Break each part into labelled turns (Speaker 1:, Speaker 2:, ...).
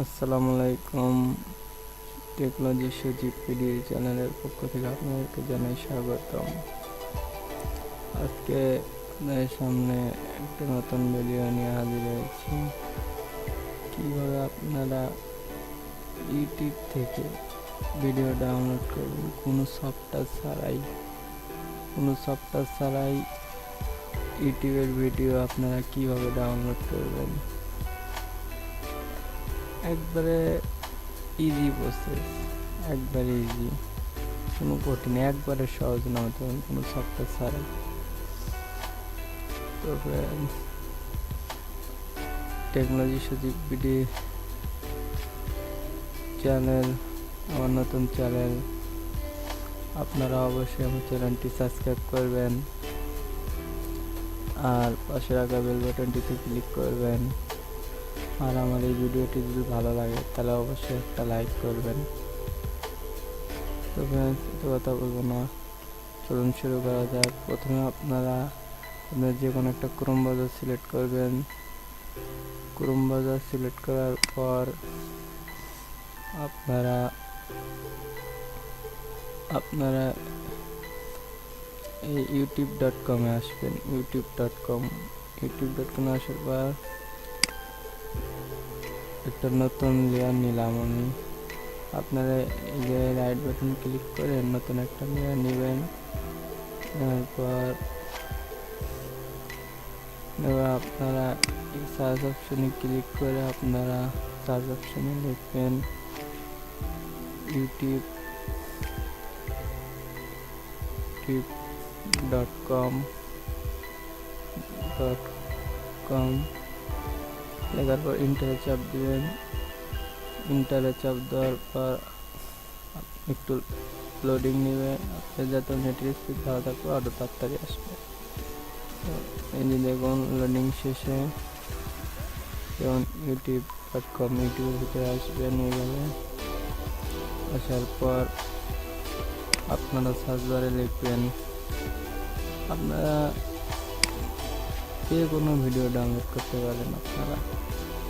Speaker 1: আসসালামু আলাইকুম। টেকনোলজি সজীব পিডি চ্যানেলের পক্ষ থেকে আপনাদেরকে জানাই স্বাগতম। আজকে আপনাদের সামনে একটা নতুন ভিডিও নিয়ে হাজির হয়েছি। কীভাবে আপনারা ইউটিউব থেকে ভিডিও ডাউনলোড করবেন কোনো সফটওয়্যার ছাড়াই ইউটিউবের ভিডিও আপনারা কীভাবে ডাউনলোড করবেন। একবারে ইজি প্রসেস, একবারে ইজি, কোনো কঠিন, একবারে সহজ নামাতে পারেন কোনো সফটওয়্যার ছাড়াই। তো টেকনোলজি সজীব ভিডিও চ্যানেল আমার নতুন চ্যানেল, আপনারা অবশ্যই আমার চ্যানেলটি সাবস্ক্রাইব করবেন আর পাশে রাখা বেল বাটনটিতে ক্লিক করবেন। আর আমার এই ভিডিওটি যদি ভালো লাগে তাহলে অবশ্যই একটা লাইক করবেন। তো ফ্রেন্ডস, এত কথা বলবো না, চলুন শুরু করা যাক। প্রথমে আপনারা যে কোনো একটা ক্রোম ব্রাউজার সিলেক্ট করবেন। ক্রোম ব্রাউজার সিলেক্ট করার পর আপনারা এই youtube.com-এ আসবেন। youtube.com আসার পর একটা নতুন লেয়ার নিলাম আমি। আপনারা এই যে রাইট বাটন ক্লিক করে নতুন একটা লেয়ার নেবেন। তারপর আপনারা এই সার্চ অপশনে ক্লিক করে আপনারা সার্চ অপশনে লিখবেন youtube.com লেখার পর ইন্টারে চাপ দিবেন। ইন্টারে চাপ দেওয়ার পর একটু লোডিং নেবে, আপনার যাতে নেটের স্পিড ভালো থাকবে, আরও তাড়াতাড়ি আসবে। এই যে দেখুন লোডিং শেষে যেমন youtube.com ইউটিউবের ভিতরে আসবেন। এইভাবে আসার পর আপনারা সার্চ বারে লিখবেন, আপনারা যে কোনো ভিডিও ডাউনলোড করতে পারেন, আপনারা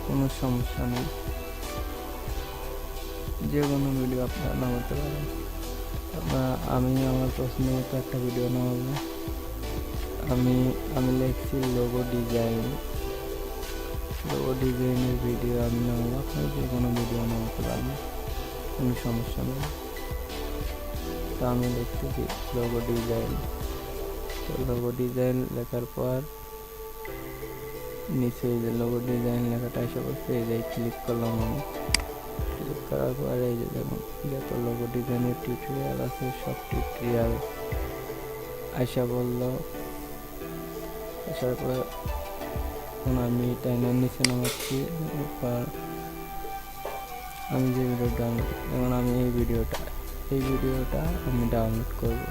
Speaker 1: কোনো সমস্যা নেই, যে কোনো ভিডিও আপনারা নামাতে পারেন। আমি আমার পছন্দ মতো একটা ভিডিও নামাবো। আমি লিখছি লোগো ডিজাইনের ভিডিও আমি নামাবো। আপনারা যে কোনো ভিডিও নামাতে পারেন, কোনো সমস্যা নেই। তো আমি লিখতেছি লোগো ডিজাইন। তো লোগো ডিজাইন লেখার পর নিচে এই যে লোগো ডিজাইন লেখাটা এসে বলছে, এই যে ক্লিক করলাম আমি। ক্লিক করার পর এই যে দেখুন যত লোগো ডিজাইনের টিউটোরিয়াল আছে সব টিউটোরিয়াল আইসা বললো। আসার পর আমি টাইনার নিচে নামাচ্ছি। এরপর আমি যে ভিডিও ডাউনলোড, যেমন আমি এই ভিডিওটা আমি ডাউনলোড করব।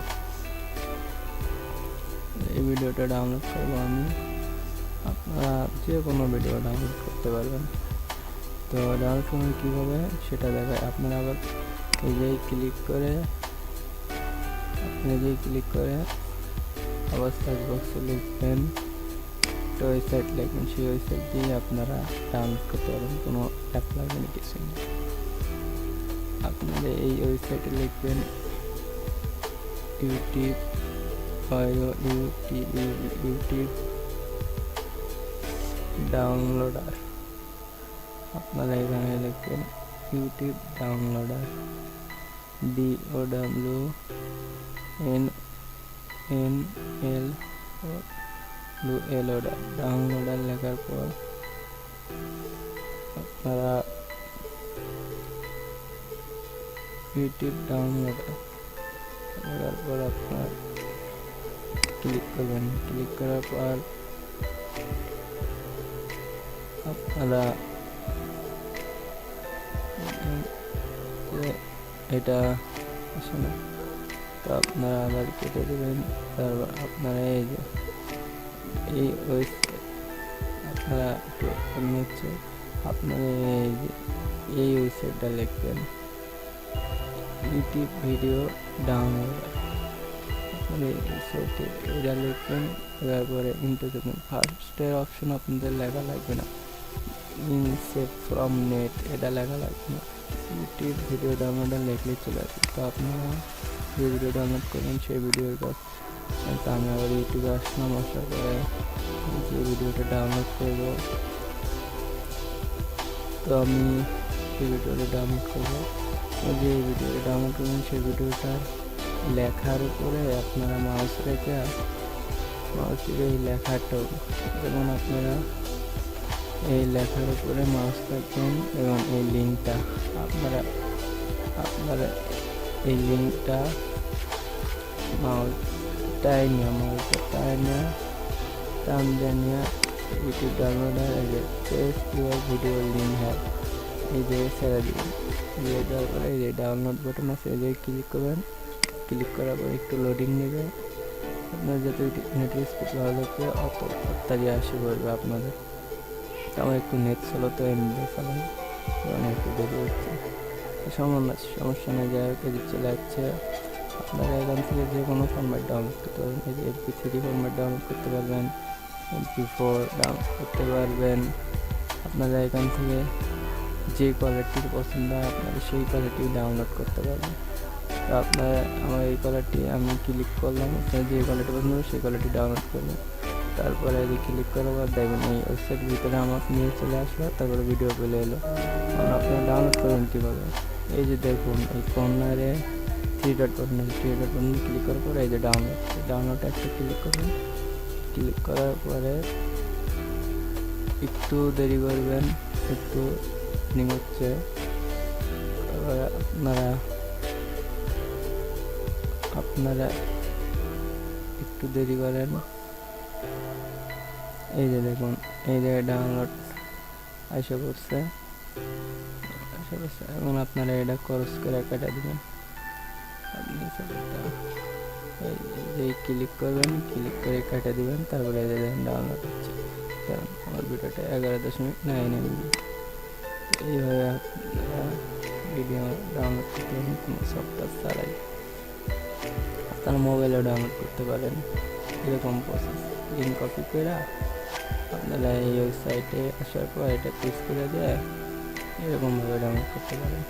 Speaker 1: আমি, আপনারা যে কোনো ভিডিও ডাউনলোড করতে পারবেন। তো ডাউনলোড করবেন কীভাবে সেটা দেখায়। আপনারা আবার এই যে ক্লিক করে আবার সার্চ বক্সে লিখবেন একটা ওয়েবসাইট, লিখবেন সেই ওয়েবসাইট দিয়ে আপনারা ডাউনলোড করতে পারবেন, কোনো অ্যাপ লাগবে না, কিছু না। আপনারা এই ওয়েবসাইটে লিখবেন ইউটিউব ডাউনলোডার। আপনারা এখানে লিখবেন ইউটিউব ডাউনলোডার, DOWNLOADER ডাউনলোডার লেখার পর আপনারা ইউটিউব ডাউনলোডার লেখার পর আপনার ক্লিক করবেন। ক্লিক করার পর আপনারা এটা আসে না, তো আপনারা আবার কেটে দেবেন। তারপর আপনারা এই যে এই ওয়েবসাইট আপনারা একটু হচ্ছে, আপনারা এই ওয়েবসাইটটা লিখবেন ইউটিউব ভিডিও ডাউনলোডার। সেটে এটা লিখবেন, এরপরে ইনটু দেবেন। ফার্স্টের অপশন আপনাদের লেখা লাগবে না, ইনসেভ ফ্রম নেট এটা লেখা লাগবে না, ইউটিউব ভিডিও ডাউনলোডার লিখলেই চলে আসবে। তো আপনারা যে ভিডিও ডাউনলোড করবেন সেই ভিডিওর কাজ। তো আমি আবার ইউটিউবে আসলাম, আসার পরে যে ভিডিওটা ডাউনলোড করব, তো আমি এই ভিডিওটা ডাউনলোড করবো। যে ভিডিওটা ডাউনলোড করবেন সেই ভিডিওটা লেখার উপরে আপনারা মাউস রেখে এই লেখাটা, যেমন আপনারা এই লেখার উপরে মাউস রাখবেন এবং এই লিঙ্কটা আপনারা এই লিঙ্কটা Tanzania YouTube downloader paste your video link হ্যাঁ এই যে ছেড়ে দিবেন। দিয়ে দেওয়ার পরে এই যে ডাউনলোড বাটন আছে, এই যে ক্লিক করবেন। ক্লিক করার পরে একটু লোডিং নেবে। আপনার যত নেটের স্পিড ভালো থাকবে অত তাড়াতাড়ি আসে পড়বে আপনাদের। আমার একটু নেট স্লো তো এমনি চালান, একটু দেরি হচ্ছে, সমস্যা নেই। যাই হোক এদিকে চলে যাচ্ছে। আপনারা এখান থেকে যে কোনো ফরম্যাট ডাউনলোড করতে পারবেন। এই যে MP3 ফরম্যাট ডাউনলোড করতে পারবেন, MP4 ডাউনলোড করতে পারবেন। আপনারা এখান থেকে যে কোয়ালিটির পছন্দ হয় আপনারা সেই কোয়ালিটি ডাউনলোড করতে পারবেন। তো আপনারা আমার এই কোয়ালিটি আমি ক্লিক করলাম, আপনারা যে কোয়ালিটি পছন্দ হবে সেই কোয়ালিটি ডাউনলোড করবেন। তারপরে এই যে ক্লিক করার পর দেখবেন এই ওয়েবসাইট ভিতরে আমার নিয়ে চলে আসলো, তারপরে ভিডিও পেলে এলো। কারণ আপনারা ডাউনলোড করবেন কীভাবে, এই যে দেখুন এই কর্নারে থ্রি ডট বাটন ক্লিক করার পরে এই যে ডাউনলোডে একটা ক্লিক করবেন। ক্লিক করার পরে একটু দেরি করবেন, একটু লিঙ্ক হচ্ছে। আপনারা একটু দেরি করেন। এই যে দেখুন এই যে ডাউনলোড আসা করছে এবং আপনারা এটা খরচ করে কেটে দেবেন। আপনি এই ক্লিক করবেন, ক্লিক করে কেটে দেবেন। তারপরে এই যে ডাউনলোড হচ্ছে। আমার ভিডিওটা 11.9 MB। এইভাবে আপনারা ভিডিও ডাউনলোড করতে পারেন কোনো সফটওয়্যার ছাড়াই। আপনারা মোবাইলেও ডাউনলোড করতে পারেন। এরকম প্রসেস লিঙ্ক কপি করে আপনারা এই ওয়েবসাইটে আসার পর এটা পেস্ট করে দিয়ে এরকমভাবে ডাউনলোড করতে পারেন।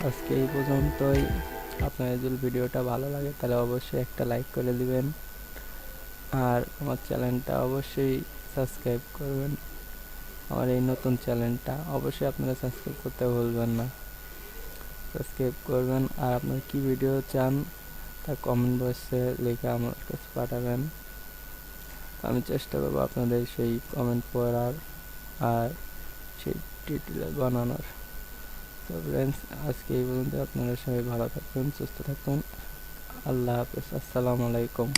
Speaker 1: আজকে এই পর্যন্তই। আপনাদের যদি ভিডিওটা ভালো লাগে তাহলে অবশ্যই একটা লাইক করে দিবেন, আর আমার চ্যানেলটা অবশ্যই সাবস্ক্রাইব করবেন। আমার এই নতুন চ্যানেলটা অবশ্যই আপনারা সাবস্ক্রাইব করতে ভুলবেন না, সাবস্ক্রাইব করবেন। আর আপনারা কি ভিডিও চান তা কমেন্ট বক্সে লিখে আমার কাছে পাঠাবেন। আমি চেষ্টা করবো আপনাদের সেই কমেন্ট পড়ার আর সেই টিউটোরিয়াল বানানোর। তো ফ্রেন্ডস আজকে এই পর্যন্ত। আপনারা সবাই ভালো থাকবেন, সুস্থ থাকবেন। আল্লাহ হাফেজ, আসসালামু আলাইকুম।